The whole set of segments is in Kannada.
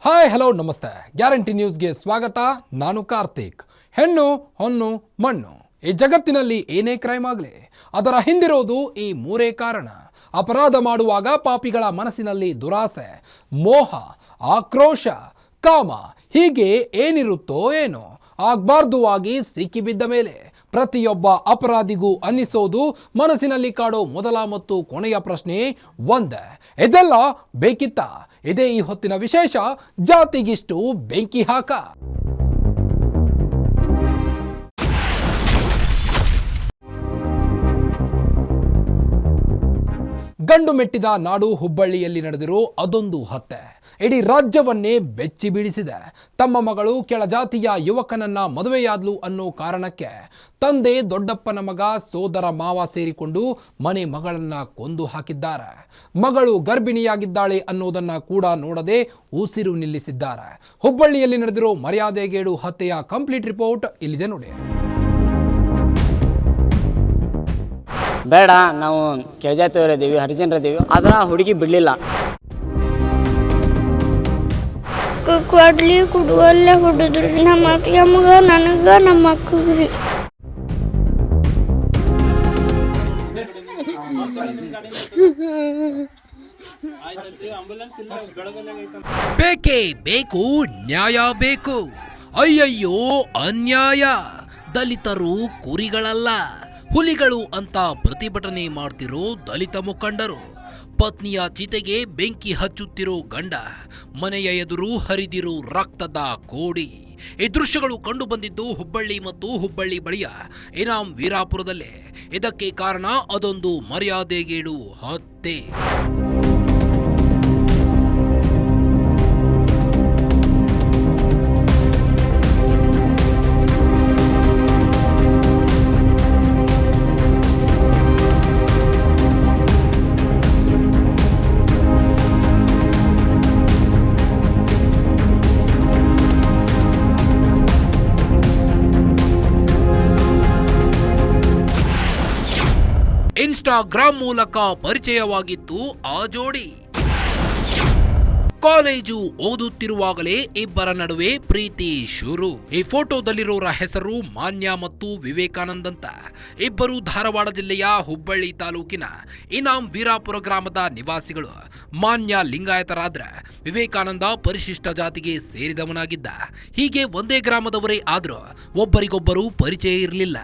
ಹಾಯ್ ಹಲೋ ನಮಸ್ತೆ. ಗ್ಯಾರಂಟಿ ನ್ಯೂಸ್ಗೆ ಸ್ವಾಗತ. ನಾನು ಕಾರ್ತಿಕ್. ಹೆಣ್ಣು ಹೊನ್ನು ಮಣ್ಣು, ಈ ಜಗತ್ತಿನಲ್ಲಿ ಏನೇ ಕ್ರೈಮ್ ಆಗಲಿ ಅದರ ಹಿಂದಿರೋದು ಈ ಮೂರೇ ಕಾರಣ. ಅಪರಾಧ ಮಾಡುವಾಗ ಪಾಪಿಗಳ ಮನಸ್ಸಿನಲ್ಲಿ ದುರಾಸೆ, ಮೋಹ, ಆಕ್ರೋಶ, ಕಾಮ, ಹೀಗೆ ಏನಿರುತ್ತೋ ಏನೋ ಆಗಬಾರ್ದು ಆಗಿ ಸಿಕ್ಕಿಬಿದ್ದ ಮೇಲೆ ಪ್ರತಿಯೊಬ್ಬ ಅಪರಾಧಿಗೂ ಅನ್ನಿಸೋದು, ಮನಸ್ಸಿನಲ್ಲಿ ಕಾಡೋ ಮೊದಲ ಮತ್ತು ಕೊನೆಯ ಪ್ರಶ್ನೆ ಒಂದೇ, ಇದೆಲ್ಲ ಬೇಕಿತ್ತ? ಇದೇ ಈ ಹೊತ್ತಿನ ವಿಶೇಷ. ಜಾತಿಗಿಷ್ಟು ಬೆಂಕಿ ಹಾಕ. ಗಂಡು ಮೆಟ್ಟಿದ ನಾಡು ಹುಬ್ಬಳ್ಳಿಯಲ್ಲಿ ನಡೆದಿರೋ ಅದೊಂದು ಹತ್ಯೆ ಇಡೀ ರಾಜ್ಯವನ್ನೇ ಬೆಚ್ಚಿ ಬೀಳಿಸಿದೆ. ತಮ್ಮ ಮಗಳು ಕೆಳಜಾತಿಯ ಯುವಕನನ್ನ ಮದುವೆಯಾದ್ಲು ಅನ್ನೋ ಕಾರಣಕ್ಕೆ ತಂದೆ, ದೊಡ್ಡಪ್ಪನ ಮಗ, ಸೋದರ ಮಾವ ಸೇರಿಕೊಂಡು ಮನೆ ಮಗಳನ್ನ ಕೊಂದು ಹಾಕಿದ್ದಾರೆ. ಮಗಳು ಗರ್ಭಿಣಿಯಾಗಿದ್ದಾಳೆ ಅನ್ನೋದನ್ನ ಕೂಡ ನೋಡದೆ ಉಸಿರು ನಿಲ್ಲಿಸಿದ್ದಾರೆ. ಹುಬ್ಬಳ್ಳಿಯಲ್ಲಿ ನಡೆದಿರೋ ಮರ್ಯಾದೆಗೇಡು ಹತ್ಯೆಯ ಕಂಪ್ಲೀಟ್ ರಿಪೋರ್ಟ್ ಇಲ್ಲಿದೆ ನೋಡಿ. ಬೇಡ, ನಾವು ಕೆಳಜಾತಿಯವರಿದ್ದೀವಿ, ಹರಿಜನರಿದ್ದೀವಿ, ಆದ್ರೆ ಹುಡುಗಿ ಬಿಡಲಿಲ್ಲ. ಕೊಡ್ಲಿ ಕುಡುಗಲ್ಲೇ ಹೊಡಿದ್ರಿ ನಮ್ಮ ಅತ್ತಿಗೆ ಮಗ, ನನಗೆ ನಮ್ಮ ಅಕ್ಕಗ್ರಿ. ಬೇಕೇ ಬೇಕು, ನ್ಯಾಯ ಬೇಕು. ಅಯ್ಯಯ್ಯೋ ಅನ್ಯಾಯ. ದಲಿತರು ಕುರಿಗಳಲ್ಲ, ಹುಲಿಗಳು ಅಂತ ಪ್ರತಿಭಟನೆ ಮಾಡ್ತಿರೋ ದಲಿತ ಮುಖಂಡರು, ಪತ್ನಿಯ ಚಿತೆಗೆ ಬೆಂಕಿ ಹಚ್ಚುತ್ತಿರೋ ಗಂಡ, ಮನೆಯ ಎದುರು ಹರಿದಿರೋ ರಕ್ತದ ಕೋಡಿ. ಈ ದೃಶ್ಯಗಳು ಕಂಡು ಬಂದಿದ್ದು ಹುಬ್ಬಳ್ಳಿ ಮತ್ತು ಹುಬ್ಬಳ್ಳಿ ಬಳಿಯ ಇನಾಂ ವೀರಾಪುರದಲ್ಲೇ. ಇದಕ್ಕೆ ಕಾರಣ ಅದೊಂದು ಮರ್ಯಾದೆಗೇಡು ಹತ್ಯೆ. ಇನ್ಸ್ಟಾಗ್ರಾಮ್ ಮೂಲಕ ಪರಿಚಯವಾಗಿತ್ತು ಆ ಜೋಡಿ. ಕಾಲೇಜು ಓದುತ್ತಿರುವಾಗಲೇ ಇಬ್ಬರ ನಡುವೆ ಪ್ರೀತಿ ಶುರು. ಈ ಫೋಟೋದಲ್ಲಿರೋರ ಹೆಸರು ಮಾನ್ಯ ಮತ್ತು ವಿವೇಕಾನಂದ್ ಅಂತ. ಇಬ್ಬರು ಧಾರವಾಡ ಜಿಲ್ಲೆಯ ಹುಬ್ಬಳ್ಳಿ ತಾಲೂಕಿನ ಇನಾಂ ವೀರಾಪುರ ಗ್ರಾಮದ ನಿವಾಸಿಗಳು. ಮಾನ್ಯ ಲಿಂಗಾಯತರಾದ್ರೆ ವಿವೇಕಾನಂದ ಪರಿಶಿಷ್ಟ ಜಾತಿಗೆ ಸೇರಿದವನಾಗಿದ್ದ. ಹೀಗೆ ಒಂದೇ ಗ್ರಾಮದವರೇ ಆದ್ರೂ ಒಬ್ಬರಿಗೊಬ್ಬರು ಪರಿಚಯ ಇರಲಿಲ್ಲ.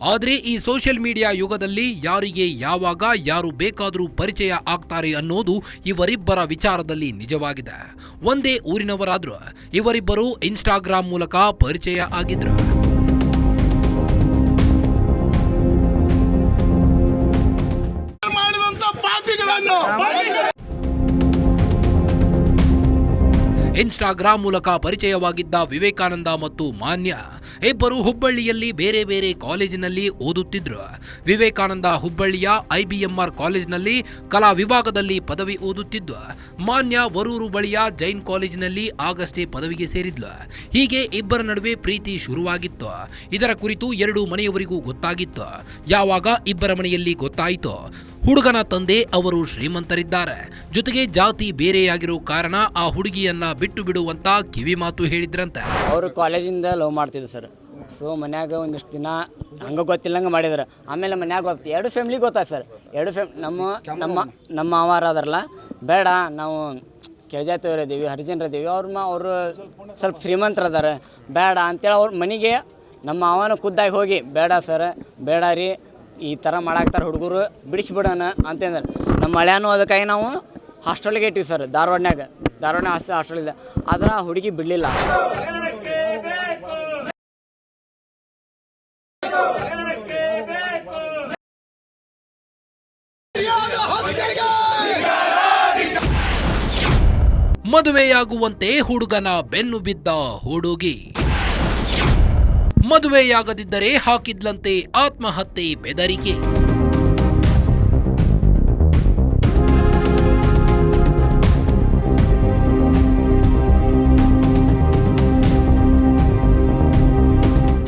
ಆದರೆ ಈ ಸೋಷಿಯಲ್ ಮೀಡಿಯಾ ಯುಗದಲ್ಲಿ ಯಾರಿಗೆ ಯಾವಾಗ ಯಾರು ಬೇಕಾದರೂ ಪರಿಚಯ ಆಗ್ತಾರೆ ಅನ್ನೋದು ಇವರಿಬ್ಬರ ವಿಚಾರದಲ್ಲಿ ನಿಜವಾಗಿದೆ. ಒಂದೇ ಊರಿನವರಾದ್ರೂ ಇವರಿಬ್ಬರು ಇನ್ಸ್ಟಾಗ್ರಾಮ್ ಮೂಲಕ ಪರಿಚಯ ಆಗಿದ್ರು. ಇನ್ಸ್ಟಾಗ್ರಾಮ್ ಮೂಲಕ ಪರಿಚಯವಾಗಿದ್ದ ವಿವೇಕಾನಂದ ಮತ್ತು ಮಾನ್ಯ ಇಬ್ಬರು ಹುಬ್ಬಳ್ಳಿಯಲ್ಲಿ ಬೇರೆ ಬೇರೆ ಕಾಲೇಜಿನಲ್ಲಿ ಓದುತ್ತಿದ್ರು. ವಿವೇಕಾನಂದ ಹುಬ್ಬಳ್ಳಿಯ IBMR ಕಾಲೇಜಿನಲ್ಲಿ ಕಲಾ ವಿಭಾಗದಲ್ಲಿ ಪದವಿ ಓದುತ್ತಿದ್ದು, ಮಾನ್ಯ ವರೂರು ಬಳಿಯ ಜೈನ್ ಕಾಲೇಜಿನಲ್ಲಿ ಆಗಷ್ಟೇ ಪದವಿಗೆ ಸೇರಿದ್ಲು. ಹೀಗೆ ಇಬ್ಬರ ನಡುವೆ ಪ್ರೀತಿ ಶುರುವಾಗಿತ್ತು. ಇದರ ಕುರಿತು ಎರಡು ಮನೆಯವರಿಗೂ ಗೊತ್ತಾಗಿತ್ತು. ಯಾವಾಗ ಇಬ್ಬರ ಮನೆಯಲ್ಲಿ ಗೊತ್ತಾಯಿತು, ಹುಡುಗನ ತಂದೆ ಅವರು ಶ್ರೀಮಂತರಿದ್ದಾರೆ, ಜೊತೆಗೆ ಜಾತಿ ಬೇರೆಯಾಗಿರೋ ಕಾರಣ ಆ ಹುಡುಗಿಯನ್ನ ಬಿಟ್ಟು ಬಿಡುವಂತ ಕಿವಿ ಮಾತು ಹೇಳಿದ್ರಂತೆ. ಅವರು ಕಾಲೇಜಿಂದ ಲವ್ ಮಾಡ್ತಿದ್ರು ಸರ್. ಸೊ ಮನ್ಯಾಗ ಒಂದಿಷ್ಟು ದಿನ ಹಂಗೆ ಗೊತ್ತಿಲ್ಲಂಗೆ ಮಾಡಿದ್ರು. ಆಮೇಲೆ ಮನ್ಯಾಗ ಗೊತ್ತು, ಎರಡು ಫ್ಯಾಮ್ಲಿಗೆ ಗೊತ್ತಾಯ್ತು ಸರ್. ನಮ್ಮ ಮಾವಾರ ಅದಾರಲ್ಲ, ಬೇಡ ನಾವು ಕೆಳಜಾತಿಯವರಿದ್ದೀವಿ, ಹರಿಜನರಿದ್ದೀವಿ, ಅವರು ಸ್ವಲ್ಪ ಶ್ರೀಮಂತರದಾರೆ, ಬೇಡ ಅಂತೇಳಿ ಅವ್ರ ಮನೆಗೆ ನಮ್ಮ ಮಾವನ ಖುದ್ದಾಗಿ ಹೋಗಿ, ಬೇಡ ಸರ್, ಬೇಡ ರೀ, ಈ ಥರ ಮಾಡಾಕ್ತಾರೆ ಹುಡುಗರು, ಬಿಡಿಸ್ಬಿಡೋಣ ಅಂತಂದ್ರೆ ನಮ್ಮ ಹಳ್ಯಾನು ಅದಕ್ಕಾಗಿ ನಾವು ಹಾಸ್ಟೆಲ್ಗೆ ಇಟ್ಟಿವಿ ಸರ್. ಧಾರವಾಡನಾಗ ಹಾಸ್ಟೆಲ್ ಇದೆ, ಆದ್ರೆ ಹುಡುಗಿ ಬಿಡಲಿಲ್ಲ. ಮದುವೆಯಾಗುವಂತೆ ಹುಡುಗನ ಬೆನ್ನು ಬಿದ್ದ ಹುಡುಗಿ, ಮದುವೆಯಾಗದಿದ್ದರೆ ಹಾಕಿದ್ಲಂತೆ ಆತ್ಮಹತ್ಯೆ ಬೆದರಿಕೆ.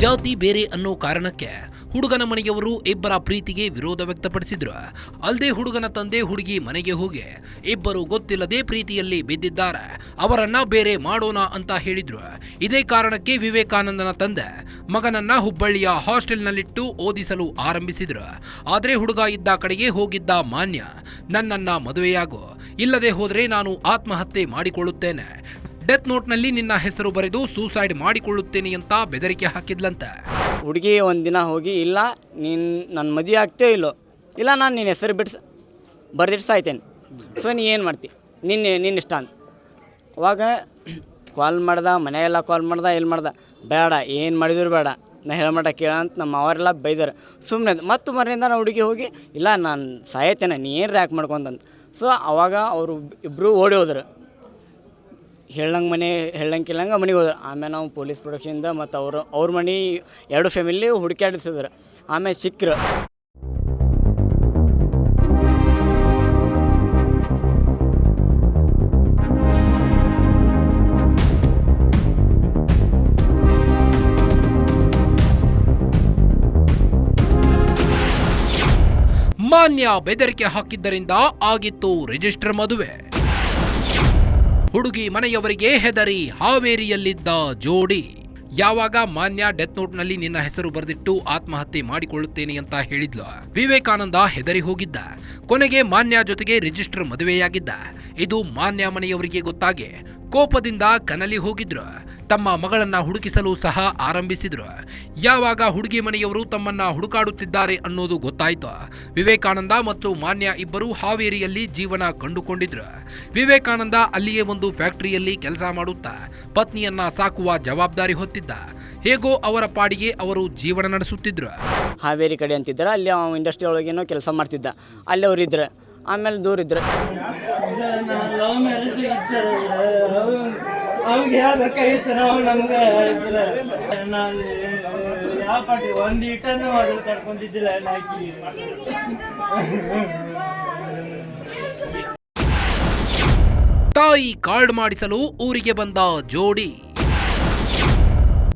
ಜಾತಿ ಬೇರೆ ಅನ್ನೋ ಕಾರಣಕ್ಕೆ ಹುಡುಗನ ಮನೆಯವರು ಇಬ್ಬರ ಪ್ರೀತಿಗೆ ವಿರೋಧ ವ್ಯಕ್ತಪಡಿಸಿದ್ರು. ಅಲ್ಲದೆ ಹುಡುಗನ ತಂದೆ ಹುಡುಗಿ ಮನೆಗೆ ಹೋಗಿ ಇಬ್ಬರು ಗೊತ್ತಿಲ್ಲದೆ ಪ್ರೀತಿಯಲ್ಲಿ ಬಿದ್ದಿದ್ದಾರೆ, ಅವರನ್ನ ಬೇರೆ ಮಾಡೋಣ ಅಂತ ಹೇಳಿದ್ರು. ಇದೇ ಕಾರಣಕ್ಕೆ ವಿವೇಕಾನಂದನ ತಂದೆ ಮಗನನ್ನ ಹುಬ್ಬಳ್ಳಿಯ ಹಾಸ್ಟೆಲ್ನಲ್ಲಿಟ್ಟು ಓದಿಸಲು ಆರಂಭಿಸಿದ್ರು. ಆದ್ರೆ ಹುಡುಗ ಇದ್ದ ಕಡೆಗೆ ಹೋಗಿದ್ದ ಮಾನ್ಯ ನನ್ನನ್ನ ಮದುವೆಯಾಗೋ, ಇಲ್ಲದೆ ಹೋದ್ರೆ ನಾನು ಆತ್ಮಹತ್ಯೆ ಮಾಡಿಕೊಳ್ಳುತ್ತೇನೆ, ಡೆತ್ ನೋಟ್ನಲ್ಲಿ ನಿನ್ನ ಹೆಸರು ಬರೆದು ಸೂಸೈಡ್ ಮಾಡಿಕೊಳ್ಳುತ್ತೇನೆ ಅಂತ ಬೆದರಿಕೆ ಹಾಕಿದ್ಲಂತೆ. ಹುಡುಗಿ ಒಂದಿನ ಹೋಗಿ, ಇಲ್ಲ ನೀನು ನನ್ನ ಮದುವೆ ಆಗ್ತೇಯೋ ಇಲ್ಲೋ, ಇಲ್ಲ ನಾನು ನಿನ್ನ ಹೆಸರು ಬರೆದಿಟ್ಟು ಸಾಯ್ತೇನೆ, ಸೊ ನೀ ಏನು ಮಾಡ್ತಿ, ನಿನ್ನ ಇಷ್ಟ ಅಂತ. ಅವಾಗ ಕಾಲ್ ಮಾಡ್ದೆ, ಮನೆಯೆಲ್ಲ ಕಾಲ್ ಮಾಡ್ದೆ, ಎಲ್ಲಿ ಮಾಡ್ದೆ, ಬೇಡ ಏನು ಮಾಡಿದ್ರು ಬೇಡ, ನಾ ಹೇಳಮಟ ಕೇಳ ಅಂತ ನಮ್ಮ ಅವರೆಲ್ಲ ಬೈದಾರೆ. ಸುಮ್ಮನೆ ಮತ್ತು ಮನೆಯಿಂದ ನಾನು ಹುಡುಗಿ ಹೋಗಿ, ಇಲ್ಲ ನಾನು ಸಾಯ್ತೇನೆ, ನೀ ಏನು ರ್ಯಾಕ್ ಮಾಡ್ಕೊಂತಂತ. ಸೊ ಅವಾಗ ಅವರು ಇಬ್ಬರು ಓಡಿ ಹೋದ್ರು. ಹೇಳಂಗಿಲ್ಲಂಗೆ ಮನೆಗೆ ಹೋದ್ರು. ಆಮೇಲೆ ನಾವು ಪೊಲೀಸ್ ಪ್ರೊಡಕ್ಷನಿಂದ ಮತ್ತು ಅವ್ರ ಮನೆ 2 ಫ್ಯಾಮಿಲಿ ಹುಡುಕಾಡಿಸಿದ್ರು. ಆಮೇಲೆ ಸಿಕ್ಕರು. ಮಾನ್ಯ ಬೆದರಿಕೆ ಹಾಕಿದ್ದರಿಂದ ಆಗಿತ್ತು ರಿಜಿಸ್ಟರ್ ಮದುವೆ. ಹುಡುಗಿ ಮನೆಯವರಿಗೆ ಹೆದರಿ ಹಾವೇರಿಯಲ್ಲಿದ್ದ ಜೋಡಿ. ಯಾವಾಗ ಮಾನ್ಯ ಡೆತ್ ನೋಟ್ನಲ್ಲಿ ನಿನ್ನ ಹೆಸರು ಬರೆದಿಟ್ಟು ಆತ್ಮಹತ್ಯೆ ಮಾಡಿಕೊಳ್ಳುತ್ತೇನೆ ಅಂತ ಹೇಳಿದ್ಲು, ವಿವೇಕಾನಂದ ಹೆದರಿ ಹೋಗಿದ್ದ. ಕೊನೆಗೆ ಮಾನ್ಯ ಜೊತೆಗೆ ರಿಜಿಸ್ಟರ್ ಮದುವೆಯಾಗಿದ್ದ. ಇದು ಮಾನ್ಯ ಮನೆಯವರಿಗೆ ಗೊತ್ತಾಗಿ ಕೋಪದಿಂದ ಕನಲಿ ಹೋಗಿದ್ರು. ತಮ್ಮ ಮಗಳನ್ನ ಹುಡುಕಿಸಲು ಸಹ ಆರಂಭಿಸಿದ್ರು. ಯಾವಾಗ ಹುಡುಗಿ ಮನೆಯವರು ತಮ್ಮನ್ನ ಹುಡುಕಾಡುತ್ತಿದ್ದಾರೆ ಅನ್ನೋದು ಗೊತ್ತಾಯ್ತು, ವಿವೇಕಾನಂದ ಮತ್ತು ಮಾನ್ಯ ಇಬ್ಬರು ಹಾವೇರಿಯಲ್ಲಿ ಜೀವನ ಕಂಡುಕೊಂಡಿದ್ರು. ವಿವೇಕಾನಂದ ಅಲ್ಲಿಯೇ ಒಂದು ಫ್ಯಾಕ್ಟರಿಯಲ್ಲಿ ಕೆಲಸ ಮಾಡುತ್ತಾ ಪತ್ನಿಯನ್ನ ಸಾಕುವ ಜವಾಬ್ದಾರಿ ಹೊತ್ತಿದ್ದ. ಹೇಗೋ ಅವರ ಪಾಡಿಗೆ ಅವರು ಜೀವನ ನಡೆಸುತ್ತಿದ್ರು. ಹಾವೇರಿ ಕಡೆ ಅಂತಿದ್ದಾರೆ, ಅಲ್ಲಿ ಅವ್ನು ಇಂಡಸ್ಟ್ರಿ ಒಳಗೇನೋ ಕೆಲಸ ಮಾಡ್ತಿದ್ದ, ಅಲ್ಲಿ ಅವ್ರು ಇದ್ರು. ಆಮೇಲೆ ದೂರ ಇದ್ರು. ಅವ್ಗೆ ಹೇಳ್ಬೇಕಾಗಿತ್ತು, ನಾವು ನಮ್ಗೆ ನಾನು ಯಾವ ಪಾಟಿ ಒಂದು ಇಟ್ಟನ್ನು ಅದ್ರ ತಡ್ಕೊಂಡಿದ್ದಿಲ್ಲ ನಾಕಿ. ತಾಯಿ ಕಾರ್ಡ್ ಮಾಡಿಸಲು ಊರಿಗೆ ಬಂದ ಜೋಡಿ.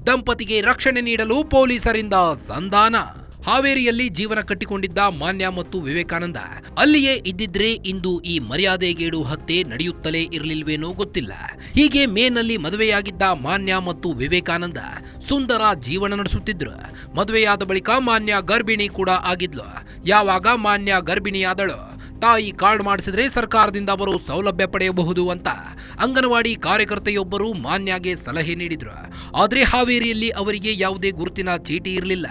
ದಂಪತಿಗೆ ರಕ್ಷಣೆ ನೀಡಲು ಪೊಲೀಸರಿಂದ ಸಂಧಾನ. ಹಾವೇರಿಯಲ್ಲಿ ಜೀವನ ಕಟ್ಟಿಕೊಂಡಿದ್ದ ಮಾನ್ಯ ಮತ್ತು ವಿವೇಕಾನಂದ ಅಲ್ಲಿಯೇ ಇದ್ದಿದ್ರೆ ಇಂದು ಈ ಮರ್ಯಾದೆಗೇಡು ಹತ್ಯೆ ನಡೆಯುತ್ತಲೇ ಇರಲಿಲ್ವೇನೋ ಗೊತ್ತಿಲ್ಲ. ಹೀಗೆ ಮೇನಲ್ಲಿ ಮದುವೆಯಾಗಿದ್ದ ಮಾನ್ಯ ಮತ್ತು ವಿವೇಕಾನಂದ ಸುಂದರ ಜೀವನ ನಡೆಸುತ್ತಿದ್ರು. ಮದುವೆಯಾದ ಬಳಿಕ ಮಾನ್ಯ ಗರ್ಭಿಣಿ ಕೂಡ ಆಗಿದ್ಲು. ಯಾವಾಗ ಮಾನ್ಯ ಗರ್ಭಿಣಿಯಾದಳು, ತಾಯಿ ಕಾರ್ಡ್ ಮಾಡಿಸಿದ್ರೆ ಸರ್ಕಾರದಿಂದ ಬರೋ ಸೌಲಭ್ಯ ಪಡೆಯಬಹುದು ಅಂತ ಅಂಗನವಾಡಿ ಕಾರ್ಯಕರ್ತೆಯೊಬ್ಬರು ಮಾನ್ಯಗೆ ಸಲಹೆ ನೀಡಿದ್ರು. ಆದ್ರೆ ಹಾವೇರಿಯಲ್ಲಿ ಅವರಿಗೆ ಯಾವುದೇ ಗುರುತಿನ ಚೀಟಿ ಇರಲಿಲ್ಲ.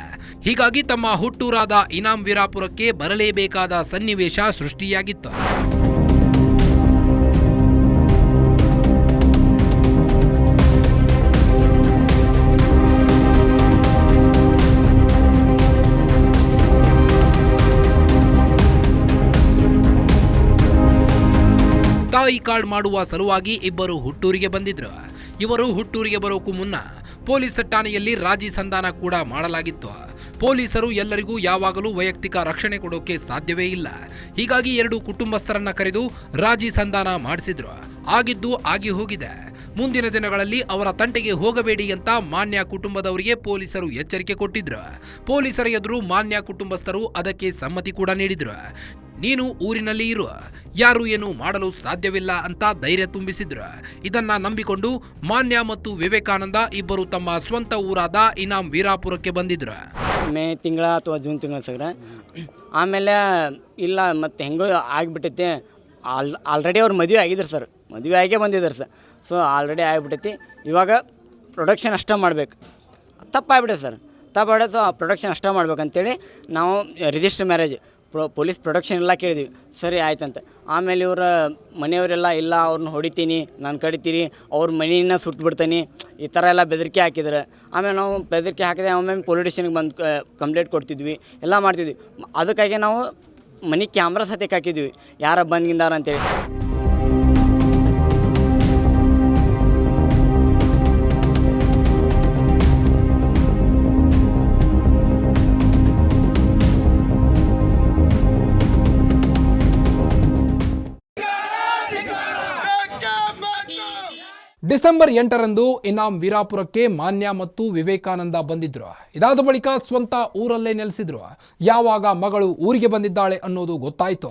ಹೀಗಾಗಿ ತಮ್ಮ ಹುಟ್ಟೂರಾದ ಇನಾಂ ವೀರಾಪುರಕ್ಕೆ ಬರಲೇಬೇಕಾದ ಸನ್ನಿವೇಶ ಸೃಷ್ಟಿಯಾಗಿತ್ತು. ತಾಯಿ ಕಾರ್ಡ್ ಮಾಡುವ ಸಲುವಾಗಿ ಇಬ್ಬರು ಹುಟ್ಟೂರಿಗೆ ಬಂದಿದ್ರು. ಇವರು ಹುಟ್ಟೂರಿಗೆ ಬರೋಕ್ಕೂ ಮುನ್ನ ಪೊಲೀಸ್ ಠಾಣೆಯಲ್ಲಿ ರಾಜಿ ಸಂಧಾನ ಕೂಡ ಮಾಡಲಾಗಿತ್ತು. ಪೊಲೀಸರು ಎಲ್ಲರಿಗೂ ಯಾವಾಗಲೂ ವೈಯಕ್ತಿಕ ರಕ್ಷಣೆ ಕೊಡೋಕೆ ಸಾಧ್ಯವೇ ಇಲ್ಲ. ಹೀಗಾಗಿ 2 ಕುಟುಂಬಸ್ಥರನ್ನ ಕರೆದು ರಾಜಿ ಸಂಧಾನ ಮಾಡಿಸಿದ್ರು. ಆಗಿದ್ದು ಆಗಿ ಹೋಗಿದೆ. ಮುಂದಿನ ದಿನಗಳಲ್ಲಿ ಅವರ ತಂಟೆಗೆ ಹೋಗಬೇಡಿ ಅಂತ ಮಾನ್ಯ ಕುಟುಂಬದವರಿಗೆ ಪೊಲೀಸರು ಎಚ್ಚರಿಕೆ ಕೊಟ್ಟಿದ್ರು. ಪೊಲೀಸರ ಎದುರು ಮಾನ್ಯ ಕುಟುಂಬಸ್ಥರು ಅದಕ್ಕೆ ಸಮ್ಮತಿ ಕೂಡ ನೀಡಿದ್ರು. ನೀನು ಊರಿನಲ್ಲಿ ಇರು, ಯಾರು ಏನು ಮಾಡಲು ಸಾಧ್ಯವಿಲ್ಲ ಅಂತ ಧೈರ್ಯ ತುಂಬಿಸಿದ್ರು. ಇದನ್ನ ನಂಬಿಕೊಂಡು ಮಾನ್ಯ ಮತ್ತು ವಿವೇಕಾನಂದ ಇಬ್ಬರು ತಮ್ಮ ಸ್ವಂತ ಊರಾದ ಇನಾಂ ವೀರಾಪುರಕ್ಕೆ ಬಂದಿದ್ರು. ಮೇ ತಿಂಗಳ ಅಥವಾ ಜೂನ್ ತಿಂಗಳ ಸರ್. ಆಮೇಲೆ ಇಲ್ಲ ಮತ್ತು ಹೆಂಗೋ ಆಗಿಬಿಟ್ಟೈತೆ. ಆಲ್ರೆಡಿ ಅವ್ರು ಮದುವೆ ಆಗಿದ್ರು ಸರ್, ಮದುವೆ ಆಗೇ ಬಂದಿದ್ದಾರೆ ಸರ್. So already ಆಗಿಬಿಟ್ಟೈತಿ. ಇವಾಗ ಪ್ರೊಡಕ್ಷನ್ ಅಷ್ಟೇ ಮಾಡಬೇಕು. ತಪ್ಪಾಗ್ಬಿಟ್ಟೆ ಸರ್, ತಪ್ಪಾಗ್ಬಿಟ್ಟೆ. ಸೊ ಪ್ರೊಡಕ್ಷನ್ ಅಷ್ಟೇ ಮಾಡ್ಬೇಕಂತೇಳಿ ನಾವು ರಿಜಿಸ್ಟರ್ ಮ್ಯಾರೇಜ್ ಪೊಲೀಸ್ ಪ್ರೊಡಕ್ಷನ್ ಎಲ್ಲ ಕೇಳಿದ್ವಿ. ಸರಿ ಆಯ್ತಂತ. ಆಮೇಲೆ ಇವರ ಮನೆಯವರೆಲ್ಲ ಇಲ್ಲ ಅವ್ರನ್ನ ಹೊಡಿತೀನಿ, ನಾನು ಕಡಿತೀರಿ, ಅವ್ರ ಮನೆಯನ್ನ ಸುಟ್ಬಿಡ್ತೀನಿ, ಈ ಥರ ಎಲ್ಲ ಬೆದರಿಕೆ ಹಾಕಿದ್ರು. ಆಮೇಲೆ ನಾವು ಬೆದರಿಕೆ ಹಾಕಿದೆ. ಆಮೇಲೆ ಪೊಲೀಸ್ ಸ್ಟೇಷನ್ಗೆ ಬಂದು ಕಂಪ್ಲೇಂಟ್ ಕೊಡ್ತಿದ್ವಿ, ಎಲ್ಲ ಮಾಡ್ತಿದ್ವಿ. ಅದಕ್ಕಾಗಿ ನಾವು ಮನೆ ಕ್ಯಾಮ್ರಾ ಸತ್ಯಕ್ಕೆ ಹಾಕಿದ್ವಿ, ಯಾರ ಬಂದ್ಗಿಂದಾರ ಅಂತೇಳಿ. ಡಿಸೆಂಬರ್ 8ರಂದು ಇನಾಮ್ ವೀರಾಪುರಕ್ಕೆ ಮಾನ್ಯ ಮತ್ತು ವಿವೇಕಾನಂದ ಬಂದಿದ್ರು. ಇದಾದ ಬಳಿಕ ಸ್ವಂತ ಊರಲ್ಲೇ ನೆಲೆಸಿದ್ರು. ಯಾವಾಗ ಮಗಳು ಊರಿಗೆ ಬಂದಿದ್ದಾಳೆ ಅನ್ನೋದು ಗೊತ್ತಾಯಿತು,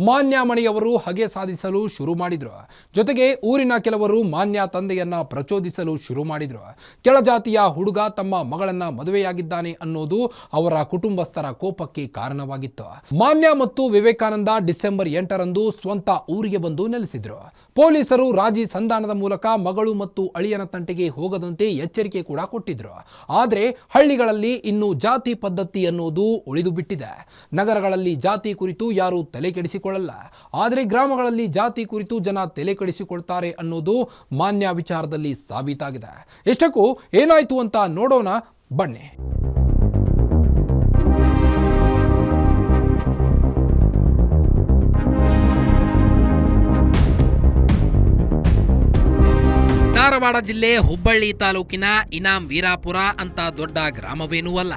ಮಾನ್ಯ ಮನೆಯವರು ಹಗೆ ಸಾಧಿಸಲು ಶುರು ಮಾಡಿದ್ರು. ಜೊತೆಗೆ ಊರಿನ ಕೆಲವರು ಮಾನ್ಯ ತಂದೆಯನ್ನ ಪ್ರಚೋದಿಸಲು ಶುರು ಮಾಡಿದ್ರು. ಕೆಳಜಾತಿಯ ಹುಡುಗ ತಮ್ಮ ಮಗಳನ್ನ ಮದುವೆಯಾಗಿದ್ದಾನೆ ಅನ್ನೋದು ಅವರ ಕುಟುಂಬಸ್ಥರ ಕೋಪಕ್ಕೆ ಕಾರಣವಾಗಿತ್ತು. ಮಾನ್ಯ ಮತ್ತು ವಿವೇಕಾನಂದ ಡಿಸೆಂಬರ್ 8ರಂದು ಸ್ವಂತ ಊರಿಗೆ ಬಂದು ನೆಲೆಸಿದ್ರು. ಪೊಲೀಸರು ರಾಜಿ ಸಂಧಾನದ ಮೂಲಕ ಮಗಳು ಮತ್ತು ಅಳಿಯನ ತಂಟೆಗೆ ಹೋಗದಂತೆ ಎಚ್ಚರಿಕೆ ಕೂಡ ಕೊಟ್ಟಿದ್ರು. ಆದರೆ ಹಳ್ಳಿಗಳಲ್ಲಿ ಇನ್ನೂ ಜಾತಿ ಪದ್ಧತಿ ಅನ್ನೋದು ಉಳಿದು ಬಿಟ್ಟಿದೆ. ನಗರಗಳಲ್ಲಿ ಜಾತಿ ಕುರಿತು ಯಾರು ತಲೆ ಕೆಡಿಸಿಕೊಳ್ಳಲ್ಲ, ಆದರೆ ಗ್ರಾಮಗಳಲ್ಲಿ ಜಾತಿ ಕುರಿತು ಜನ ತಲೆ ಕೆಡಿಸಿಕೊಳ್ತಾರೆ ಅನ್ನೋದು ಮಾನ್ಯ ವಿಚಾರದಲ್ಲಿ ಸಾಬೀತಾಗಿದೆ. ಇಷ್ಟಕ್ಕೂ ಏನಾಯ್ತು ಅಂತ ನೋಡೋಣ ಬನ್ನಿ. ಧಾರವಾಡ ಜಿಲ್ಲೆ ಹುಬ್ಬಳ್ಳಿ ತಾಲೂಕಿನ ಇನಾಮ್ ವೀರಾಪುರ ಅಂತ ದೊಡ್ಡ ಗ್ರಾಮವೇನೂ ಅಲ್ಲ.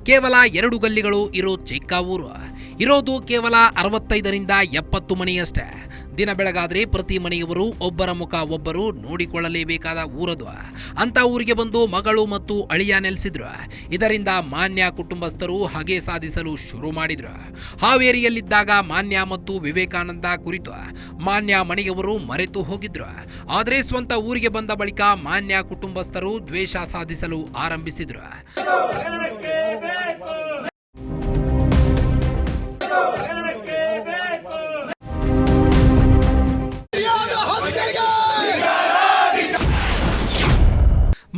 ಕೇವಲ 2 ಗಲ್ಲಿಗಳು ಇರೋ ಚಿಕ್ಕ ಊರು. ಇರೋದು ಕೇವಲ 65ರಿಂದ 70 ಮನೆಯಷ್ಟೇ. ದಿನ ಬೆಳಗಾದ್ರೆ ಪ್ರತಿ ಮನೆಯವರು ಒಬ್ಬರ ಮುಖ ಒಬ್ಬರು ನೋಡಿಕೊಳ್ಳಲೇಬೇಕಾದ ಊರದು. ಅಂತ ಊರಿಗೆ ಬಂದು ಮಗಳು ಮತ್ತು ಅಳಿಯ ನೆಲೆಸಿದ್ರು. ಇದರಿಂದ ಮಾನ್ಯ ಕುಟುಂಬಸ್ಥರು ಹಗೆ ಸಾಧಿಸಲು ಶುರು ಮಾಡಿದ್ರು. ಹಾವೇರಿಯಲ್ಲಿದ್ದಾಗ ಮಾನ್ಯ ಮತ್ತು ವಿವೇಕಾನಂದ ಕುರಿತು ಮಾನ್ಯ ಮನೆಯವರು ಮರೆತು ಹೋಗಿದ್ರು. ಆದರೆ ಸ್ವಂತ ಊರಿಗೆ ಬಂದ ಬಳಿಕ ಮಾನ್ಯ ಕುಟುಂಬಸ್ಥರು ದ್ವೇಷ ಸಾಧಿಸಲು ಆರಂಭಿಸಿದ್ರು.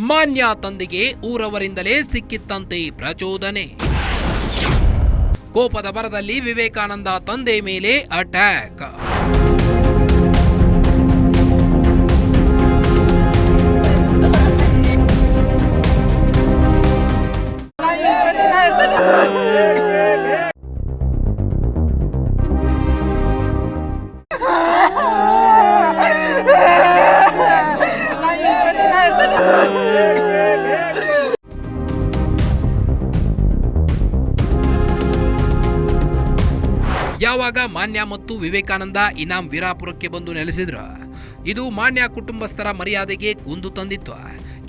ಮಾನ್ಯ ತಂದೆಗೆ ಊರವರಿಂದಲೇ ಸಿಕ್ಕಿತ್ತಂತೆ ಪ್ರಚೋದನೆ. ಕೋಪದ ಭರದಲ್ಲಿ ವಿವೇಕಾನಂದ ತಂದೆ ಮೇಲೆ ಅಟ್ಯಾಕ್. ಯಾವಾಗ ಮಾನ್ಯ ಮತ್ತು ವಿವೇಕಾನಂದ ಇನಾಮ್ ವೀರಾಪುರಕ್ಕೆ ಬಂದು ನೆಲೆಸಿದ್ರು, ಇದು ಮಾನ್ಯ ಕುಟುಂಬಸ್ಥರ ಮರ್ಯಾದೆಗೆ ಕುಂದು ತಂದಿತ್ತು.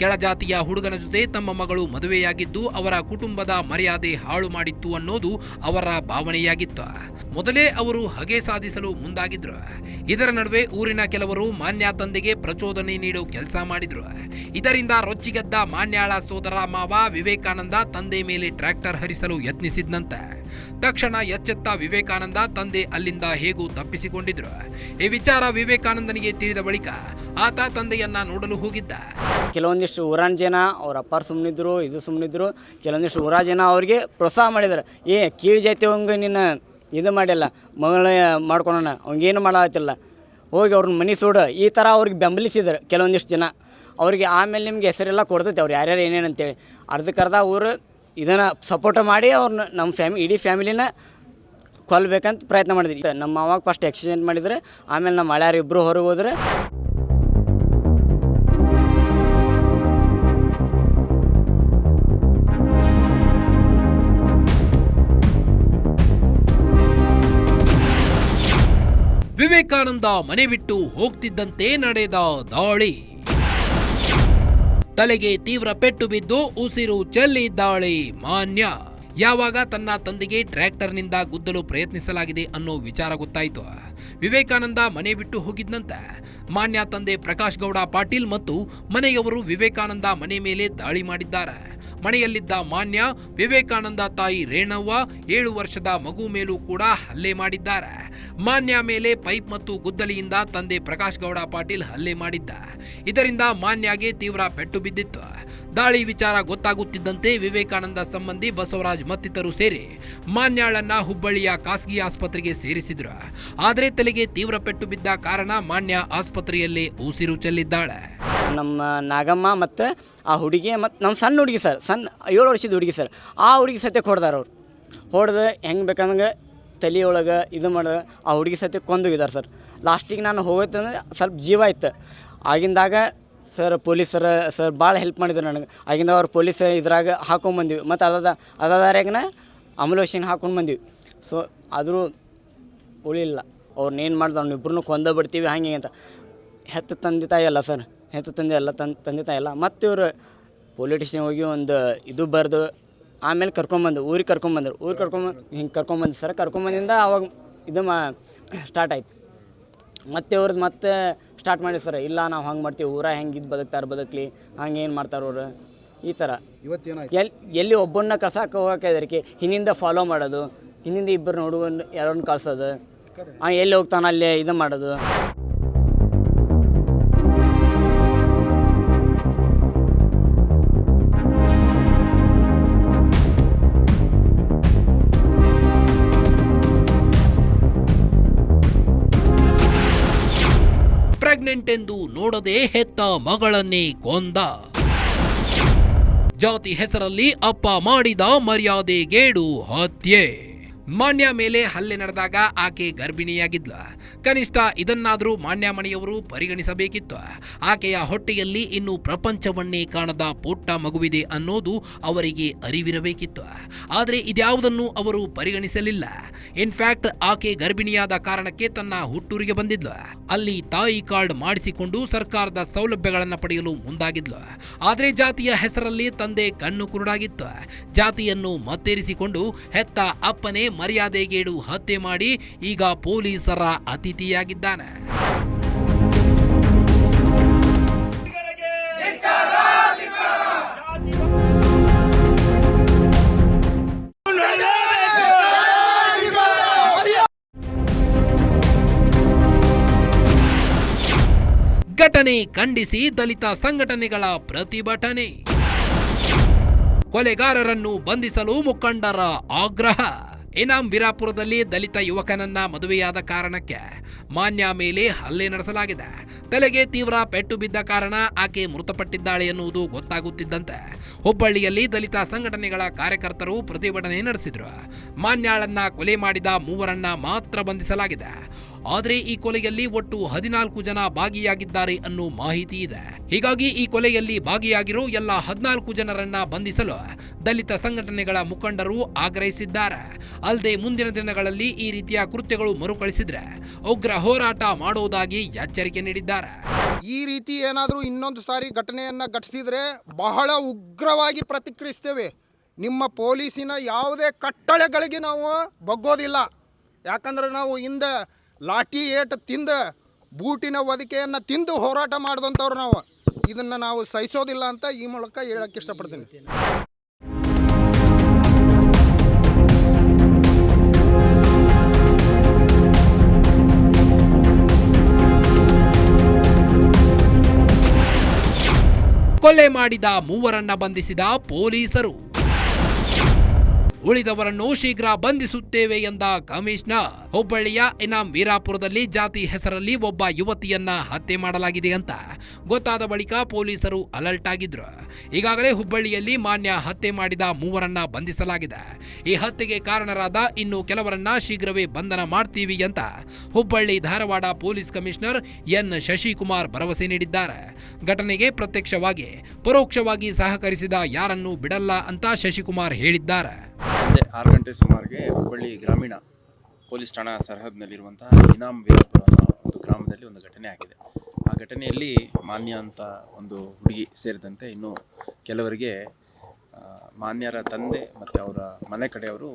ಕೆಳಜಾತಿಯ ಹುಡುಗನ ಜೊತೆ ತಮ್ಮ ಮಗಳು ಮದುವೆಯಾಗಿದ್ದು ಅವರ ಕುಟುಂಬದ ಮರ್ಯಾದೆ ಹಾಳು ಮಾಡಿತ್ತು ಅನ್ನೋದು ಅವರ ಭಾವನೆಯಾಗಿತ್ತು. ಮೊದಲೇ ಅವರು ಹಗೆ ಸಾಧಿಸಲು ಮುಂದಾಗಿದ್ರು. ಇದರ ನಡುವೆ ಊರಿನ ಕೆಲವರು ಮಾನ್ಯ ತಂದೆಗೆ ಪ್ರಚೋದನೆ ನೀಡೋ ಕೆಲಸ ಮಾಡಿದ್ರು. ಇದರಿಂದ ರೊಚ್ಚಿಗೆದ್ದ ಮಾನ್ಯಾಳ ಸೋದರ ಮಾವ ವಿವೇಕಾನಂದ ತಂದೆ ಮೇಲೆ ಟ್ರ್ಯಾಕ್ಟರ್ ಹರಿಸಲು ಯತ್ನಿಸಿದ್ನಂತೆ. ತಕ್ಷಣ ಎಚ್ಚೆತ್ತ ವಿವೇಕಾನಂದ ತಂದೆ ಅಲ್ಲಿಂದ ಹೇಗೂ ತಪ್ಪಿಸಿಕೊಂಡಿದ್ರು. ಈ ವಿಚಾರ ವಿವೇಕಾನಂದನಿಗೆ ತಿಳಿದ ಬಳಿಕ ಆತ ತಂದೆಯನ್ನ ನೋಡಲು ಹೋಗಿದ್ದ. ಕೆಲವೊಂದಿಷ್ಟು ಊರಾನ ಜನ ಅವ್ರ ಅಪ್ಪಾರು ಸುಮ್ಮನಿದ್ರು, ಇದು ಸುಮ್ಮನಿದ್ರು. ಕೆಲವೊಂದಿಷ್ಟು ಊರ ಜನ ಅವ್ರಿಗೆ ಪ್ರೋತ್ಸಾಹ ಮಾಡಿದ್ರು. ಕೀಳು ಜಾತಿ ಅವಂಗೆ ನೀನು ಇದು ಮಾಡಿಲ್ಲ, ಮಗಳ ಮಾಡ್ಕೊಳೋಣ, ಅವಂಗೇನು ಮಾಡತ್ತಿಲ್ಲ, ಹೋಗಿ ಅವ್ರನ್ನ ಮನೆ ಸೂಡು, ಈ ಥರ ಅವ್ರಿಗೆ ಬೆಂಬಲಿಸಿದ್ರು ಕೆಲವೊಂದಿಷ್ಟು ಜನ. ಅವ್ರಿಗೆ ಆಮೇಲೆ ನಿಮ್ಗೆ ಹೆಸರೆಲ್ಲ ಕೊಡ್ತೈತೆ ಅವ್ರು ಯಾರ್ಯಾರು ಏನೇನು ಅಂತೇಳಿ. ಅರ್ಧಕ್ಕರ್ಧ ಊರು ಇದನ್ನು ಸಪೋರ್ಟ್ ಮಾಡಿ ಅವ್ರನ್ನ ನಮ್ಮ ಇಡೀ ಫ್ಯಾಮಿಲಿನ ಕೊಲ್ಲಬೇಕಂತ ಪ್ರಯತ್ನ ಮಾಡಿದ್ರಿ. ನಮ್ಮ ಮಾವಾಗ ಫಸ್ಟ್ ಎಕ್ಸಿಡೆಂಟ್ ಮಾಡಿದ್ರೆ, ಆಮೇಲೆ ನಮ್ಮ ಹಳ್ಯಾರು ಇಬ್ಬರು ಹೊರಗೆ ಹೋದ್ರೆ. ವಿವೇಕಾನಂದ ಮನೆ ಬಿಟ್ಟು ಹೋಗ್ತಿದ್ದಂತೆ ನಡೆದ ದಾಳಿ. ತಲೆಗೆ ತೀವ್ರ ಪೆಟ್ಟು ಬಿದ್ದು ಉಸಿರು ಚೆಲ್ಲಿದ್ದಾಳೆ ಮಾನ್ಯ. ಯಾವಾಗ ತನ್ನ ತಂದೆಗೆ ಟ್ರ್ಯಾಕ್ಟರ್ನಿಂದ ಗುದ್ದಲು ಪ್ರಯತ್ನಿಸಲಾಗಿದೆ ಅನ್ನೋ ವಿಚಾರ ಗೊತ್ತಾಯಿತು, ವಿವೇಕಾನಂದ ಮನೆ ಬಿಟ್ಟು ಹೋಗಿದ್ದಂತೆ. ಮಾನ್ಯ ತಂದೆ ಪ್ರಕಾಶ್ ಗೌಡ ಪಾಟೀಲ್ ಮತ್ತು ಮನೆಯವರು ವಿವೇಕಾನಂದ ಮನೆ ಮೇಲೆ ದಾಳಿ ಮಾಡಿದ್ದಾರೆ. ಮನೆಯಲ್ಲಿದ್ದ ಮಾನ್ಯ ವಿವೇಕಾನಂದ ತಾಯಿ ರೇಣವ್ವ 7 ವರ್ಷದ ಮಗು ಮೇಲೂ ಕೂಡ ಹಲ್ಲೆ ಮಾಡಿದ್ದಾರೆ. ಮಾನ್ಯ ಮೇಲೆ ಪೈಪ್ ಮತ್ತು ಗುದ್ದಲಿಯಿಂದ ತಂದೆ ಪ್ರಕಾಶ್ ಗೌಡ ಪಾಟೀಲ್ ಹಲ್ಲೆ ಮಾಡಿದ್ದ. ಇದರಿಂದ ಮಾನ್ಯಗೆ ತೀವ್ರ ಪೆಟ್ಟು ಬಿದ್ದಿತ್ತು. ದಾಳಿ ವಿಚಾರ ಗೊತ್ತಾಗುತ್ತಿದ್ದಂತೆ ವಿವೇಕಾನಂದ ಸಂಬಂಧಿ ಬಸವರಾಜ್ ಮತ್ತಿತರರು ಸೇರಿ ಮಾನ್ಯಾಳನ್ನ ಹುಬ್ಬಳ್ಳಿಯ ಖಾಸಗಿ ಆಸ್ಪತ್ರೆಗೆ ಸೇರಿಸಿದ್ರು. ಆದರೆ ತಲೆಗೆ ತೀವ್ರ ಪೆಟ್ಟು ಬಿದ್ದ ಕಾರಣ ಮಾನ್ಯ ಆಸ್ಪತ್ರೆಯಲ್ಲೇ ಉಸಿರು ಚೆಲ್ಲಿದ್ದಾಳೆ. ನಮ್ಮ ನಾಗಮ್ಮ ಮತ್ತು ಆ ಹುಡುಗಿ ಮತ್ತು ನಮ್ಮ ಸಣ್ಣ ಹುಡುಗಿ ಸರ್, ಸಣ್ಣ 7 ವರ್ಷದ ಹುಡುಗಿ ಸರ್, ಆ ಹುಡುಗಿ ಸತ್ಯ ಹೊಡೆದಾರ ಅವ್ರು. ಹೊಡೆದು ಹೆಂಗೆ ಬೇಕಂದಂಗೆ ತಲೆಯೊಳಗೆ ಇದು ಮಾಡಿದ ಆ ಹುಡುಗಿ ಸತ್ಯ ಕೊಂದೋಗಿದ್ದಾರೆ ಸರ್. ಲಾಸ್ಟಿಗೆ ನಾನು ಹೋಗೋತ್ತಂದ್ರೆ ಸ್ವಲ್ಪ ಜೀವ ಇತ್ತು. ಆಗಿಂದಾಗ ಸರ್ ಪೊಲೀಸರ ಸರ್ ಭಾಳ ಹೆಲ್ಪ್ ಮಾಡಿದ್ರು ನನಗೆ. ಆಗಿಂದ ಅವ್ರು ಪೊಲೀಸ್ ಇದ್ರಾಗ ಹಾಕೊಂಡ್ಬಂದಿವಿ ಮತ್ತು ಅದಾರ್ಯಾಗನ ಆಂಬುಲೆನ್ಸಿಗೆ ಹಾಕೊಂಡು ಬಂದೀವಿ. ಸೊ ಆದರೂ ಉಳಿಲ್ಲ. ಅವ್ರನ್ನೇನು ಮಾಡ್ದು ಅವ್ನಿಬ್ರನ್ನೂ ಕೊಂದ ಬಿಡ್ತೀವಿ ಹಂಗೆ ಅಂತ. ಹೆತ್ತ ತಂದೆ ತಾಯಿ ಅಲ್ಲ ಸರ್, ಹೆತ್ತ ತಂದೆ ಎಲ್ಲ ತಂದೆ ತಾಯಿ ಎಲ್ಲ ಮತ್ತು ಇವರು ಪೊಲೀಸ್ ಸ್ಟೇಷನ್ ಹೋಗಿ ಒಂದು ಇದು ಬರೆದು ಆಮೇಲೆ ಊರಿಗೆ ಕರ್ಕೊಂಬಂದ್ರು ಹಿಂಗೆ ಕರ್ಕೊಂಬಂದು ಸರ್ ಕರ್ಕೊಂಬಂದಿಂದ ಅವಾಗ ಇದು ಸ್ಟಾರ್ಟ್ ಆಯ್ತು ಮತ್ತು ಅವ್ರದ್ದು ಮತ್ತೆ ಸ್ಟಾರ್ಟ್ ಮಾಡಿ ಸರ್ ಇಲ್ಲ ನಾವು ಹಂಗೆ ಮಾಡ್ತೀವಿ ಊರ ಹೆಂಗೆ ಇದು ಬದುಕಲಿ ಹಂಗೆ ಏನು ಮಾಡ್ತಾರೆ ಅವರು ಈ ಥರ ಎಲ್ಲಿ ಒಬ್ಬನ್ನ ಕಳ್ಸಕ್ಕೆ ಹೋಗೋಕೆ ಇದಕ್ಕೆ ಹಿಂದಿಂದ ಫಾಲೋ ಮಾಡೋದು ಹಿಂದಿಂದ ಇಬ್ಬರು ಹುಡುಗನ ಯಾರನ್ನ ಕಳ್ಸೋದು ಎಲ್ಲಿ ಹೋಗ್ತಾನೆ ಅಲ್ಲೇ ಇದು ಮಾಡೋದು. ಪ್ರೆಗ್ನೆಂಟ್ ಎಂದು ನೋಡದೆ ಹೆತ್ತ ಮಗಳನ್ನೇ ಕೊಂದ. ಜಾತಿ ಹೆಸರಲ್ಲಿ ಅಪ್ಪ ಮಾಡಿದ ಮರ್ಯಾದೆಗೇಡು ಹತ್ಯೆ. ಮಾನ್ಯ ಮೇಲೆ ಹಲ್ಲೆ ನಡೆದಾಗ ಆಕೆ ಗರ್ಭಿಣಿಯಾಗಿದ್ಲ. ಕನಿಷ್ಠ ಇದನ್ನಾದರೂ ಮಾನ್ಯ ಮನೆಯವರು ಪರಿಗಣಿಸಬೇಕಿತ್ತು. ಆಕೆಯ ಹೊಟ್ಟೆಯಲ್ಲಿ ಇನ್ನು ಪ್ರಪಂಚವನ್ನೇ ಕಾಣದ ಪುಟ್ಟ ಮಗುವಿದೆ ಅನ್ನೋದು ಅವರಿಗೆ ಅರಿವಿರಬೇಕಿತ್ತು. ಆದರೆ ಇದ್ಯಾವುದನ್ನು ಅವರು ಪರಿಗಣಿಸಲಿಲ್ಲ. ಇನ್ಫ್ಯಾಕ್ಟ್ ಆಕೆ ಗರ್ಭಿಣಿಯಾದ ಕಾರಣಕ್ಕೆ ತನ್ನ ಹುಟ್ಟೂರಿಗೆ ಬಂದಿದ್ಲು. ಅಲ್ಲಿ ತಾಯಿ ಕಾರ್ಡ್ ಮಾಡಿಸಿಕೊಂಡು ಸರ್ಕಾರದ ಸೌಲಭ್ಯಗಳನ್ನು ಪಡೆಯಲು ಮುಂದಾಗಿದ್ಲು. ಆದರೆ ಜಾತಿಯ ಹೆಸರಲ್ಲಿ ತಂದೆ ಕಣ್ಣು ಕುರುಡಾಗಿತ್ತು. ಜಾತಿಯನ್ನು ಮತ್ತೇರಿಸಿಕೊಂಡು ಹೆತ್ತ ಅಪ್ಪನೇ ಮರ್ಯಾದೆಗೇಡು ಹತ್ಯೆ ಮಾಡಿ ಈಗ ಪೊಲೀಸರ ಅತಿಥಿಯಾಗಿದ್ದಾನೆ. ಘಟನೆ ಖಂಡಿಸಿ ದಲಿತ ಸಂಘಟನೆಗಳ ಪ್ರತಿಭಟನೆ. ಕೊಲೆಗಾರರನ್ನು ಬಂಧಿಸಲು ಮುಖಂಡರ ಆಗ್ರಹ. ಇನಾಂ ವೀರಾಪುರದಲ್ಲಿ ದಲಿತ ಯುವಕನನ್ನ ಮದುವೆಯಾದ ಕಾರಣಕ್ಕೆ ಮಾನ್ಯ ಮೇಲೆ ಹಲ್ಲೆ ನಡೆಸಲಾಗಿದೆ. ತಲೆಗೆ ತೀವ್ರ ಪೆಟ್ಟು ಬಿದ್ದ ಕಾರಣ ಆಕೆ ಮೃತಪಟ್ಟಿದ್ದಾಳೆ ಎನ್ನುವುದು ಗೊತ್ತಾಗುತ್ತಿದ್ದಂತೆ ಹುಬ್ಬಳ್ಳಿಯಲ್ಲಿ ದಲಿತ ಸಂಘಟನೆಗಳ ಕಾರ್ಯಕರ್ತರು ಪ್ರತಿಭಟನೆ ನಡೆಸಿದ್ರು. ಮಾನ್ಯಾಳನ್ನ ಕೊಲೆ ಮಾಡಿದ 3 ಮಾತ್ರ ಬಂಧಿಸಲಾಗಿದೆ. ಆದರೆ ಈ ಕೊಲೆಯಲ್ಲಿ ಒಟ್ಟು 14 ಜನ ಭಾಗಿಯಾಗಿದ್ದಾರೆ ಅನ್ನೋ ಮಾಹಿತಿ ಇದೆ. ಹೀಗಾಗಿ ಈ ಕೊಲೆಯಲ್ಲಿ ಭಾಗಿಯಾಗಿರೋ ಎಲ್ಲ 14 ಜನರನ್ನ ಬಂಧಿಸಲು ದಲಿತ ಸಂಘಟನೆಗಳ ಮುಖಂಡರು ಆಗ್ರಹಿಸಿದ್ದಾರೆ. ಅಲ್ಲದೆ ಮುಂದಿನ ದಿನಗಳಲ್ಲಿ ಈ ರೀತಿಯ ಕೃತ್ಯಗಳು ಮರುಕಳಿಸಿದ್ರೆ ಉಗ್ರ ಹೋರಾಟ ಮಾಡೋದಾಗಿ ಎಚ್ಚರಿಕೆ ನೀಡಿದ್ದಾರೆ. ಈ ರೀತಿ ಏನಾದರೂ ಇನ್ನೊಂದು ಸಾರಿ ಘಟನೆಯನ್ನು ಘಟಿಸಿದರೆ ಬಹಳ ಉಗ್ರವಾಗಿ ಪ್ರತಿಕ್ರಿಯಿಸ್ತೇವೆ. ನಿಮ್ಮ ಪೊಲೀಸಿನ ಯಾವುದೇ ಕಟ್ಟಳೆಗಳಿಗೆ ನಾವು ಬಗ್ಗೋದಿಲ್ಲ. ಯಾಕಂದ್ರೆ ನಾವು ಹಿಂದೆ ಲಾಠಿ ಏಟು ತಿಂದು ಬೂಟಿನ ಒದಿಕೆಯನ್ನು ತಿಂದು ಹೋರಾಟ ಮಾಡಿದಂಥವ್ರು ನಾವು. ಇದನ್ನು ನಾವು ಸಹಿಸೋದಿಲ್ಲ ಅಂತ ಈ ಮೂಲಕ ಹೇಳಕ್ಕೆ ಇಷ್ಟಪಡ್ತೀನಿ. ಕೊಲೆ ಮಾಡಿದ 3 ಬಂಧಿಸಿದ ಪೊಲೀಸರು. ಉಳಿದವರನ್ನು ಶೀಘ್ರ ಬಂಧಿಸುತ್ತೇವೆ ಎಂದ ಕಮಿಷನರ್. ಹುಬ್ಬಳ್ಳಿಯ ಇನಾಂ ವೀರಾಪುರದಲ್ಲಿ ಜಾತಿ ಹೆಸರಲ್ಲಿ ಒಬ್ಬ ಯುವತಿಯನ್ನ ಹತ್ಯೆ ಮಾಡಲಾಗಿದೆ ಅಂತ ಗೊತ್ತಾದ ಬಳಿಕ ಪೊಲೀಸರು ಅಲರ್ಟ್ ಆಗಿದ್ರು. ಈಗಾಗಲೇ ಹುಬ್ಬಳ್ಳಿಯಲ್ಲಿ ಮಾನ್ಯ ಹತ್ಯೆ ಮಾಡಿದ 3 ಬಂಧಿಸಲಾಗಿದೆ. ಈ ಹತ್ಯೆಗೆ ಕಾರಣರಾದ ಇನ್ನು ಕೆಲವರನ್ನ ಶೀಘ್ರವೇ ಬಂಧನ ಮಾಡ್ತೀವಿ ಅಂತ Hubballi Dharwad police commissioner N Shashikumar ಭರವಸೆ ನೀಡಿದ್ದಾರೆ. ಘಟನೆಗೆ ಪ್ರತ್ಯಕ್ಷವಾಗಿ ಪರೋಕ್ಷವಾಗಿ ಸಹಕರಿಸಿದ ಯಾರನ್ನೂ ಬಿಡಲ್ಲ ಅಂತ ಶಶಿಕುಮಾರ್ ಹೇಳಿದ್ದಾರೆ. ಸಂಜೆ 6 ಗಂಟೆ ಸುಮಾರಿಗೆ ಹುಬ್ಬಳ್ಳಿ ಗ್ರಾಮೀಣ ಪೊಲೀಸ್ ಠಾಣಾ ಸರಹದ್ನಲ್ಲಿರುವಂತಹ ಇನಾಂ ವೀರಾಪುರ ಅನ್ನೋ ಒಂದು ಗ್ರಾಮದಲ್ಲಿ ಒಂದು ಘಟನೆ ಆಗಿದೆ. ಆ ಘಟನೆಯಲ್ಲಿ ಮಾನ್ಯ ಅಂತ ಒಂದು ಹುಡುಗಿ ಸೇರಿದಂತೆ ಇನ್ನು ಕೆಲವರಿಗೆ ಮಾನ್ಯರ ತಂದೆ ಮತ್ತು ಅವರ ಮನೆ ಕಡೆಯವರು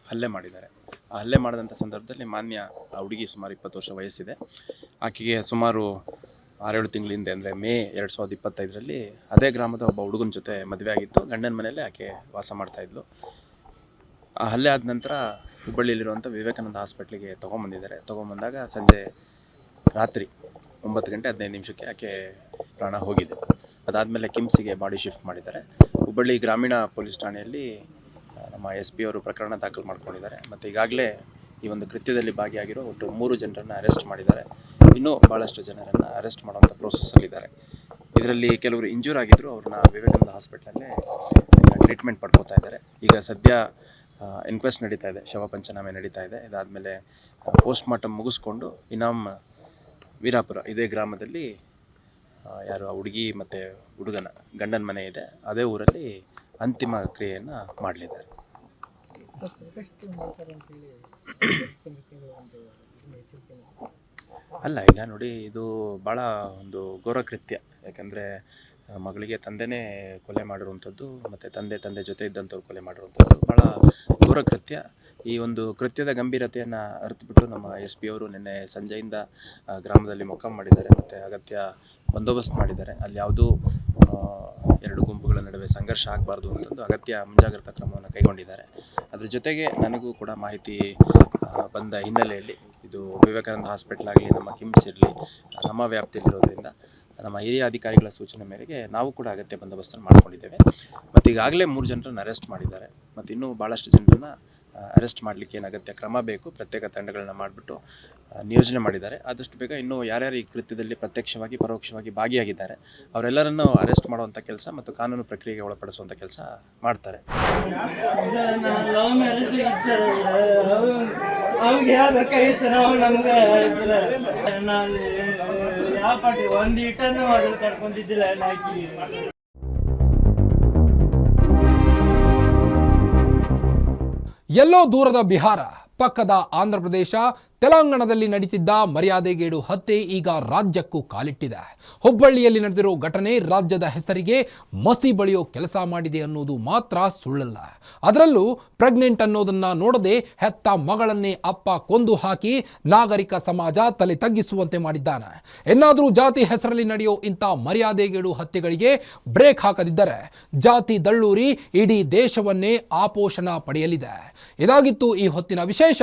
ಹಲ್ಲೆ ಮಾಡಿದ್ದಾರೆ. ಆ ಹಲ್ಲೆ ಮಾಡಿದಂಥ ಸಂದರ್ಭದಲ್ಲಿ ಮಾನ್ಯ ಆ ಹುಡುಗಿ ಸುಮಾರು 20 ವರ್ಷ ವಯಸ್ಸಿದೆ. ಆಕೆಗೆ ಸುಮಾರು 6-7 ತಿಂಗಳ ಹಿಂದೆ ಅಂದರೆ ಮೇ 2025ರಲ್ಲಿ ಅದೇ ಗ್ರಾಮದ ಒಬ್ಬ ಹುಡುಗನ ಜೊತೆ ಮದುವೆ ಆಗಿತ್ತು. ಗಂಡನ ಮನೆಯಲ್ಲೇ ಆಕೆ ವಾಸ ಮಾಡ್ತಾಯಿದ್ಲು. ಆ ಹಲ್ಲೆ ಆದ ನಂತರ ಹುಬ್ಬಳ್ಳಿಯಲ್ಲಿರುವಂಥ ವಿವೇಕಾನಂದ ಹಾಸ್ಪಿಟ್ಲಿಗೆ ತೊಗೊಂಬಂದಾಗ ಸಂಜೆ ರಾತ್ರಿ 9 ಗಂಟೆ 15 ನಿಮಿಷಕ್ಕೆ ಆಕೆ ಪ್ರಾಣ ಹೋಗಿದೆ. ಅದಾದಮೇಲೆ ಕಿಮ್ಸಿಗೆ ಬಾಡಿ ಶಿಫ್ಟ್ ಮಾಡಿದ್ದಾರೆ. ಹುಬ್ಬಳ್ಳಿ ಗ್ರಾಮೀಣ ಪೊಲೀಸ್ ಠಾಣೆಯಲ್ಲಿ ನಮ್ಮ SP ಅವರು ಪ್ರಕರಣ ದಾಖಲು ಮಾಡ್ಕೊಂಡಿದ್ದಾರೆ. ಮತ್ತು ಈಗಾಗಲೇ ಈ ಒಂದು ಕೃತ್ಯದಲ್ಲಿ ಭಾಗಿಯಾಗಿರೋ ಒಟ್ಟು 3 ಜನರನ್ನು ಅರೆಸ್ಟ್ ಮಾಡಿದ್ದಾರೆ. ಇನ್ನೂ ಭಾಳಷ್ಟು ಜನರನ್ನು ಅರೆಸ್ಟ್ ಮಾಡುವಂಥ ಪ್ರೋಸೆಸ್ಸಲ್ಲಿದ್ದಾರೆ. ಇದರಲ್ಲಿ ಕೆಲವರು ಇಂಜೂರ್ ಆಗಿದ್ದರು. ಅವ್ರನ್ನ ವಿವೇಕಾನಂದ ಹಾಸ್ಪಿಟ್ಲಲ್ಲೇ ಟ್ರೀಟ್ಮೆಂಟ್ ಪಡ್ಕೋತಾ ಇದ್ದಾರೆ. ಈಗ ಸದ್ಯ ಇನ್ಕ್ವೆಸ್ಟ್ ನಡೀತಾ ಇದೆ, ಶವ ಪಂಚನಾಮೆ ನಡೀತಾ ಇದೆ. ಇದಾದಮೇಲೆ ಪೋಸ್ಟ್ ಮಾರ್ಟಮ್ ಮುಗಿಸ್ಕೊಂಡು ಇನಾಂ ವೀರಾಪುರ ಇದೇ ಗ್ರಾಮದಲ್ಲಿ ಯಾರು ಆ ಹುಡುಗಿ ಮತ್ತು ಹುಡುಗನ ಗಂಡನ ಮನೆ ಇದೆ, ಅದೇ ಊರಲ್ಲಿ ಅಂತಿಮ ಕ್ರಿಯೆಯನ್ನು ಮಾಡಲಿದ್ದಾರೆ. ಅಲ್ಲ, ಈಗ ನೋಡಿ, ಇದು ಭಾಳ ಒಂದು ಘೋರ ಕೃತ್ಯ. ಯಾಕಂದರೆ ಮಗಳಿಗೆ ತಂದೆನೇ ಕೊಲೆ ಮಾಡಿರುವಂಥದ್ದು, ಮತ್ತು ತಂದೆ ಜೊತೆ ಇದ್ದಂಥವ್ರು ಕೊಲೆ ಮಾಡಿರುವಂಥದ್ದು ಭಾಳ ಘೋರ ಕೃತ್ಯ. ಈ ಒಂದು ಕೃತ್ಯದ ಗಂಭೀರತೆಯನ್ನು ಅರಿತುಬಿಟ್ಟು ನಮ್ಮ SP ಅವರು ನಿನ್ನೆ ಸಂಜೆಯಿಂದ ಗ್ರಾಮದಲ್ಲಿ ಮೊಕ್ಕಾಂ ಮಾಡಿದ್ದಾರೆ, ಮತ್ತು ಅಗತ್ಯ ಬಂದೋಬಸ್ತ್ ಮಾಡಿದ್ದಾರೆ. ಅಲ್ಲಿ ಯಾವುದೂ ಎರಡು ಗುಂಪುಗಳ ನಡುವೆ ಸಂಘರ್ಷ ಆಗಬಾರ್ದು ಅಂತಂದು ಅಗತ್ಯ ಮುಂಜಾಗ್ರತಾ ಕ್ರಮವನ್ನು ಕೈಗೊಂಡಿದ್ದಾರೆ. ಅದ್ರ ಜೊತೆಗೆ ನನಗೂ ಕೂಡ ಮಾಹಿತಿ ಬಂದ ಹಿನ್ನೆಲೆಯಲ್ಲಿ ಇದು ವಿವೇಕಾನಂದ ಹಾಸ್ಪಿಟಲ್ ಆಗಲಿ, ನಮ್ಮ ಕಿಮ್ಸ್ ಇರಲಿ, ನಮ್ಮ ವ್ಯಾಪ್ತಿಯಲ್ಲಿರೋದ್ರಿಂದ ನಮ್ಮ ಹಿರಿಯ ಅಧಿಕಾರಿಗಳ ಸೂಚನೆ ಮೇರೆಗೆ ನಾವು ಕೂಡ ಅಗತ್ಯ ಬಂದೋಬಸ್ತನ್ನು ಮಾಡ್ಕೊಂಡಿದ್ದೇವೆ. ಮತ್ತು ಈಗಾಗಲೇ 3 ಜನರನ್ನು ಅರೆಸ್ಟ್ ಮಾಡಿದ್ದಾರೆ, ಮತ್ತು ಇನ್ನೂ ಭಾಳಷ್ಟು ಜನರನ್ನು ಅರೆಸ್ಟ್ ಮಾಡಲಿಕ್ಕೆ ಏನು ಅಗತ್ಯ ಕ್ರಮ ಬೇಕು ಪ್ರತ್ಯೇಕ ತಂಡಗಳನ್ನ ಮಾಡಿಬಿಟ್ಟು ನಿಯೋಜನೆ ಮಾಡಿದ್ದಾರೆ. ಆದಷ್ಟು ಬೇಗ ಇನ್ನೂ ಯಾರ್ಯಾರು ಈ ಕೃತ್ಯದಲ್ಲಿ ಪ್ರತ್ಯಕ್ಷವಾಗಿ ಪರೋಕ್ಷವಾಗಿ ಭಾಗಿಯಾಗಿದ್ದಾರೆ ಅವರೆಲ್ಲರನ್ನು ಅರೆಸ್ಟ್ ಮಾಡುವಂಥ ಕೆಲಸ ಮತ್ತು ಕಾನೂನು ಪ್ರಕ್ರಿಯೆಗೆ ಒಳಪಡಿಸುವಂಥ ಕೆಲಸ ಮಾಡ್ತಾರೆ. ಲವ್ ಮ್ಯಾರೇಜ್ ಸರ್, ಅವ್ರಿಗೆ ಹೇಳ್ಬೇಕಾಗಿತ್ತು ನಾವು ನಮ್ಗೆ ನಾನು ಯಾವ ಪಾರ್ಟಿ ಒಂದು ಇಟ್ಟನ್ನು ಅದ್ರಲ್ಲಿ ತಡ್ಕೊಂಡಿದ್ದಿಲ್ಲ ನಾಕಿ. ಎಲ್ಲೋ ದೂರದ ಬಿಹಾರ, ಪಕ್ಕದ ಆಂಧ್ರ ಪ್ರದೇಶ, ತೆಲಂಗಾಣದಲ್ಲಿ ನಡೀತಿದ್ದ ಮರ್ಯಾದೆಗೇಡು ಹತ್ಯೆ ಈಗ ರಾಜ್ಯಕ್ಕೂ ಕಾಲಿಟ್ಟಿದೆ. ಹುಬ್ಬಳ್ಳಿಯಲ್ಲಿ ನಡೆದಿರೋ ಘಟನೆ ರಾಜ್ಯದ ಹೆಸರಿಗೆ ಮಸಿ ಬಳಿಯೋ ಕೆಲಸ ಮಾಡಿದೆ ಅನ್ನೋದು ಮಾತ್ರ ಸುಳ್ಳಲ್ಲ. ಅದರಲ್ಲೂ ಪ್ರೆಗ್ನೆಂಟ್ ಅನ್ನೋದನ್ನ ನೋಡದೆ ಹೆತ್ತ ಮಗಳನ್ನೇ ಅಪ್ಪ ಕೊಂದು ಹಾಕಿ ನಾಗರಿಕ ಸಮಾಜ ತಲೆ ತಗ್ಗಿಸುವಂತೆ ಮಾಡಿದ್ದಾನೆ. ಎನ್ನಾದರೂ ಜಾತಿ ಹೆಸರಲ್ಲಿ ನಡೆಯೋ ಇಂಥ ಮರ್ಯಾದೆಗೇಡು ಹತ್ಯೆಗಳಿಗೆ ಬ್ರೇಕ್ ಹಾಕದಿದ್ದರೆ ಜಾತಿ ದಳ್ಳೂರಿ ಇಡೀ ದೇಶವನ್ನೇ ಆಪೋಷಣ ಪಡೆಯಲಿದೆ. ಇದಾಗಿತ್ತು ಈ ಹೊತ್ತಿನ ವಿಶೇಷ.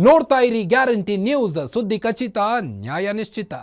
ನೋಡ್ತಾ ಇರಿ ಗ್ಯಾರಂಟಿ ನ್ಯೂಸ್, ಸುದ್ದಿ ಖಚಿತ, ನ್ಯಾಯ ನಿಶ್ಚಿತ.